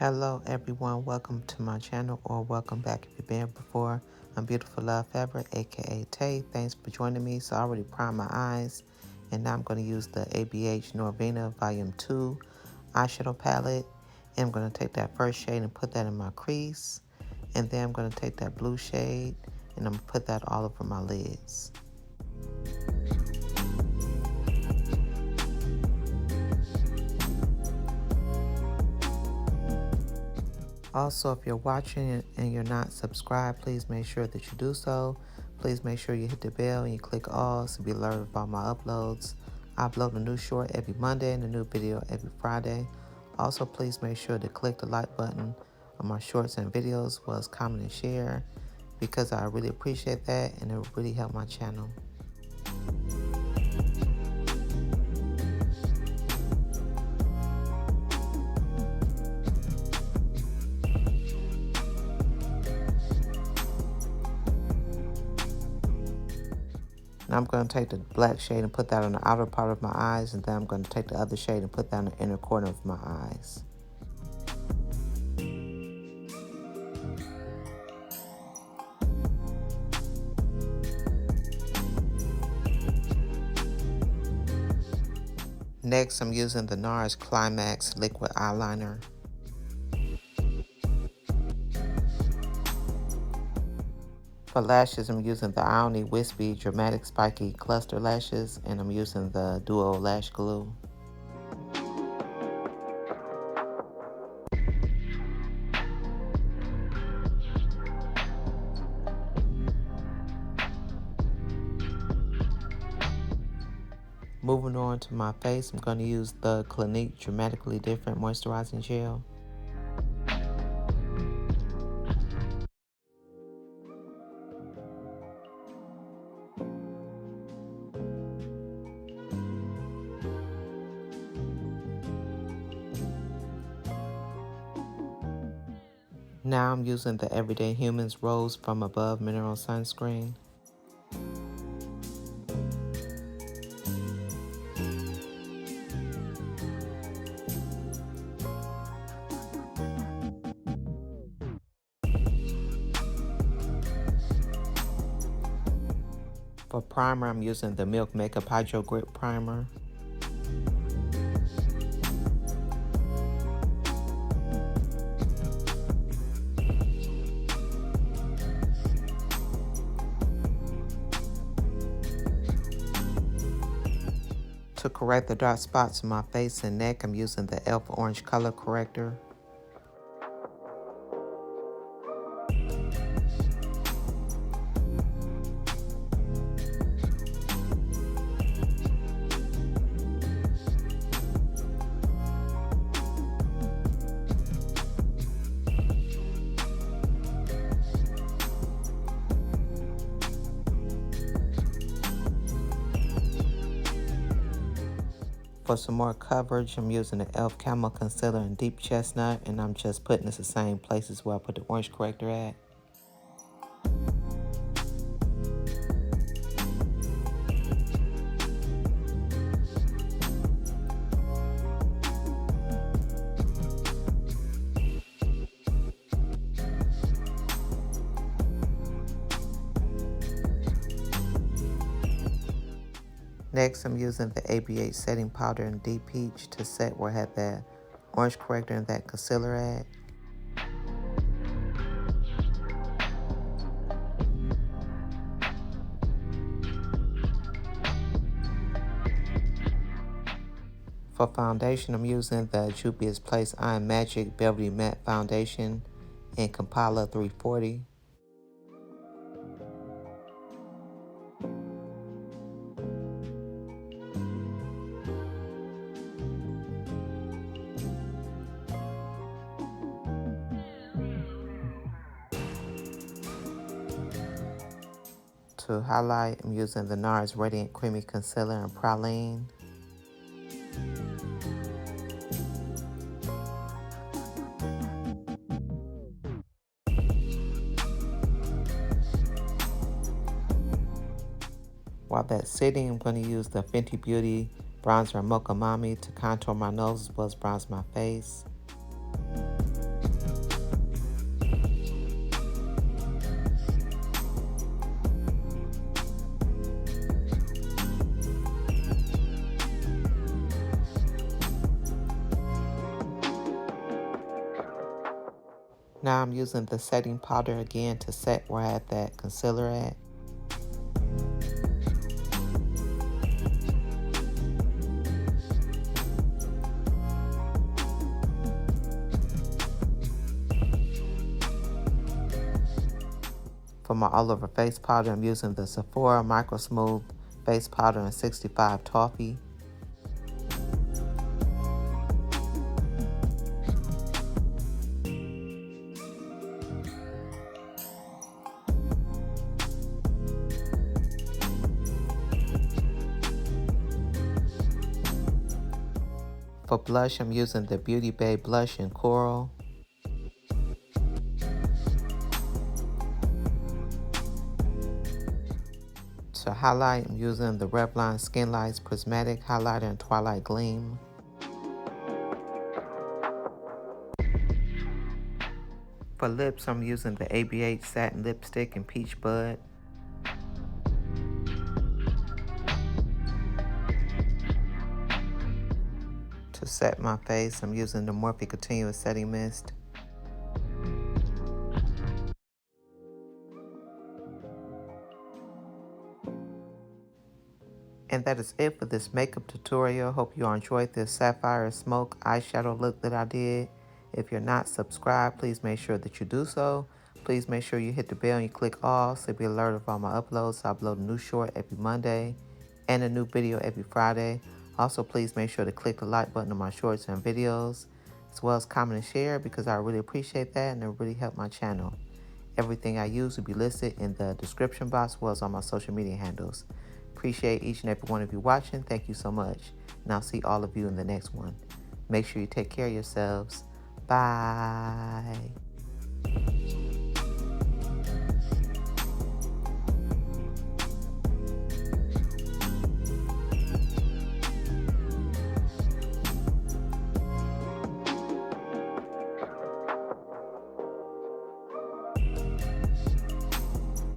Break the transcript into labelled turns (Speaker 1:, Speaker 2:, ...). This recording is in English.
Speaker 1: Hello everyone, welcome to my channel, or welcome back if you've been before. I'm Beautiful Love Fabric, aka Tay. Thanks for joining me. So I already primed my eyes, and now I'm going to use the ABH Norvina Volume 2 eyeshadow palette. And I'm going to take that first shade and put that in my crease. And then I'm going to take that blue shade and I'm going to put that all over my lids. Also, if you're watching and you're not subscribed, please make sure that you do so. Please make sure you hit the bell and you click all to be alerted about my uploads. I upload a new short every Monday and a new video every Friday. Also, please make sure to click the like button on my shorts and videos, as well as comment and share, because I really appreciate that and it will really help my channel. Now I'm going to take the black shade and put that on the outer part of my eyes, and then I'm going to take the other shade and put that on the inner corner of my eyes. Next, I'm using the NARS Climax liquid eyeliner. For lashes, I'm using the Ioni Wispy Dramatic Spiky Cluster Lashes, and I'm using the Duo Lash Glue. Moving on to my face, I'm going to use the Clinique Dramatically Different Moisturizing Gel. Now I'm using the Everyday Humans Rose From Above Mineral Sunscreen. For primer, I'm using the Milk Makeup Hydro Grip Primer. To correct the dark spots in my face and neck, I'm using the e.l.f. Orange Color Corrector. For some more coverage, I'm using the e.l.f. Camo Concealer in Deep Chestnut, and I'm just putting this in the same places where I put the orange corrector at. Next, I'm using the ABH Setting Powder in Deep Peach to set where I had that orange corrector and that concealer at. For foundation, I'm using the Juvia's Place Iron Magic Velvety Matte Foundation in Kampala 340. To highlight, I'm using the NARS Radiant Creamy Concealer in Praline. While that's sitting, I'm going to use the Fenty Beauty Bronzer Mocha Mami to contour my nose as well as bronze my face. Now I'm using the setting powder again to set where I had that concealer at. For my all over face powder, I'm using the Sephora Micro Smooth Face Powder in 65 Toffee. For blush, I'm using the Beauty Bay Blush in Coral. To highlight, I'm using the Revlon Skin Lights Prismatic Highlighter in Twilight Gleam. For lips, I'm using the ABH Satin Lipstick in Peach Bud. To set my face, I'm using the Morphe Continuous Setting Mist. And that is it for this makeup tutorial. Hope you all enjoyed this Sapphire Smoke eyeshadow look that I did. If you're not subscribed, please make sure that you do so. Please make sure you hit the bell and you click all so you'll be alerted of all my uploads. I upload a new short every Monday and a new video every Friday. Also, please make sure to click the like button on my shorts and videos, as well as comment and share, because I really appreciate that and it really helps my channel. Everything I use will be listed in the description box, as well as on my social media handles. Appreciate each and every one of you watching. Thank you so much. And I'll see all of you in the next one. Make sure you take care of yourselves. Bye.